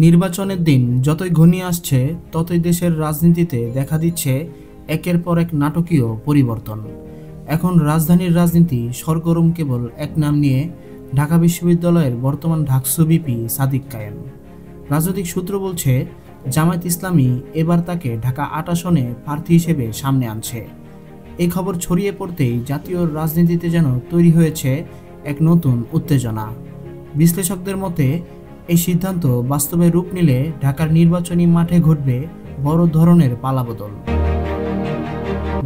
নির্বাচনের দিন যতই ঘনিয়ে আসছে ততই দেশের রাজনীতিতে দেখা দিচ্ছে একের পর এক নাটকীয় পরিবর্তন। এখন রাজধানীর রাজনীতি সরগরম কেবল এক নাম নিয়ে, ঢাকা বিশ্ববিদ্যালয়ের বর্তমান ডাকসু ভিপি সাদিক কায়েম। রাজনৈতিক সূত্র বলছে জামায়াত ইসলামী এবার তাকে ঢাকা ৮ আসনে প্রার্থী হিসেবে সামনে আনছে। এই খবর ছড়িয়ে পড়তেই জাতীয় রাজনীতিতে যেন তৈরি হয়েছে এক নতুন উত্তেজনা। বিশ্লেষকদের মতে এই সিদ্ধান্ত বাস্তবে রূপ নিলে ঢাকার নির্বাচনী মাঠে ঘটবে বড় ধরনের পালাবদল।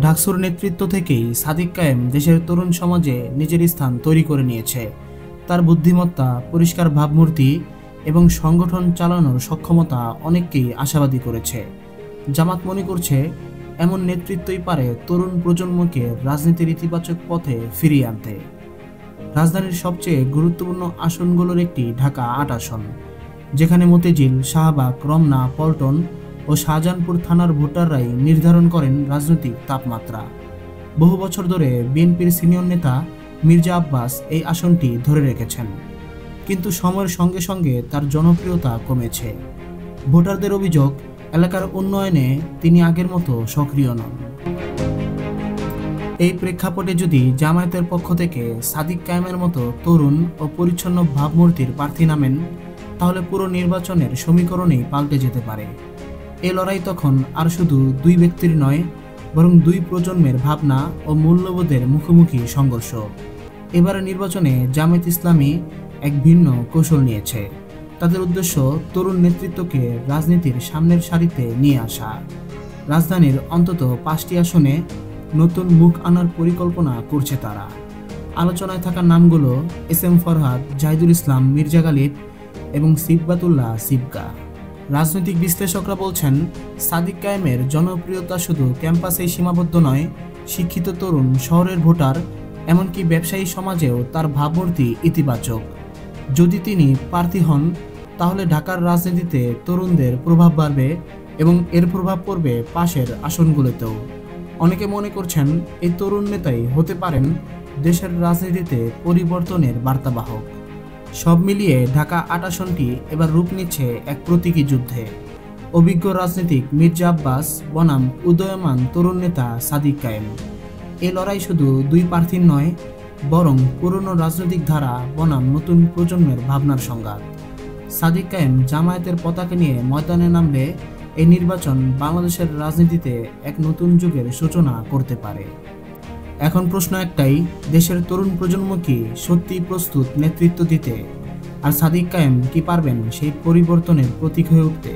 ডাকসুর নেতৃত্ব থেকেই সাদিক কায়েম দেশের তরুণ সমাজে নিজের স্থান তৈরি করে নিয়েছে। তার বুদ্ধিমত্তা, পরিষ্কার ভাবমূর্তি এবং সংগঠন চালানোর সক্ষমতা অনেককেই আশাবাদী করেছে। জামাত মনে করছে এমন নেতৃত্বই পারে তরুণ প্রজন্মকে রাজনীতির ইতিবাচক পথে ফিরিয়ে আনতে। রাজধানীর সবচেয়ে গুরুত্বপূর্ণ আসনগুলোর একটি ঢাকা ৮ আসন, যেখানে মতিঝিল, শাহবাগ, রমনা, পল্টন ও শাহজাহানপুর থানার ভোটাররাই নির্ধারণ করেন রাজনৈতিক তাপমাত্রা। বহু বছর ধরে বিএনপির সিনিয়র নেতা মির্জা আব্বাস এই আসনটি ধরে রেখেছেন, কিন্তু সময়ের সঙ্গে সঙ্গে তার জনপ্রিয়তা কমেছে। ভোটারদের অভিযোগ, এলাকার উন্নয়নে তিনি আগের মতো সক্রিয় নন। এই প্রেক্ষাপটে যদি জামায়াতের পক্ষ থেকে সাদিক কায়েমের মতো তরুণ ও পরিচ্ছন্ন ভাবমূর্তির প্রার্থী নামেন, তাহলে পুরো নির্বাচনের সমীকরণেই পাল্টে যেতে পারে। এ লড়াই তখন আর শুধু দুই ব্যক্তির নয়, বরং দুই প্রজন্মের ভাবনা ও মূল্যবোধের মুখোমুখি সংঘর্ষ। এবারে নির্বাচনে জামায়াত ইসলামী এক ভিন্ন কৌশল নিয়েছে। তাদের উদ্দেশ্য তরুণ নেতৃত্বকে রাজনীতির সামনের সারিতে নিয়ে আসা। রাজধানীর অন্তত 5টি আসনে নতুন মুখ আনার পরিকল্পনা করছে তারা। আলোচনায় থাকা নামগুলো এস.এম. ফরহাদ, জাহিদুল ইসলাম, মির্জা গালিব এবং সিবগাতুল্লাহ সিবগা। রাজনৈতিক বিশ্লেষকরা বলছেন সাদিক কায়েমের জনপ্রিয়তা শুধু ক্যাম্পাসেই সীমাবদ্ধ নয়, শিক্ষিত তরুণ, শহরের ভোটার, এমনকি ব্যবসায়ী সমাজেও তার ভাবমূর্তি ইতিবাচক। যদি তিনি প্রার্থী হন, তাহলে ঢাকার রাজনীতিতে তরুণদের প্রভাব বাড়বে এবং এর প্রভাব পড়বে পাশের আসনগুলোতেও। অনেকে মনে করছেন এই তরুণ নেতাই হতে পারেন দেশের রাজনীতিতে পরিবর্তনের বার্তাবাহক। সব মিলিয়ে ঢাকা ৮ আসনটি এবার রূপ নিচ্ছে এক প্রতীকী যুদ্ধে। অভিজ্ঞ রাজনীতিক মির্জা আব্বাস বনাম উদীয়মান তরুণ নেতা সাদিক কায়েম। এই লড়াই শুধু দুই প্রার্থীর নয়, বরং পুরনো রাজনৈতিক ধারা বনাম নতুন প্রজন্মের ভাবনার সংঘাত। সাদিক কায়েম জামায়াতের পতাকা নিয়ে ময়দানে নামলে এই নির্বাচন বাংলাদেশের রাজনীতিতে এক নতুন যুগের সূচনা করতে পারে। এখন প্রশ্ন একটাই, দেশের তরুণ প্রজন্ম কি সত্যি প্রস্তুত নেতৃত্ব দিতে? আর সাদিক কায়েম কি পারবেন সেই পরিবর্তনের প্রতীক হয়ে উঠতে?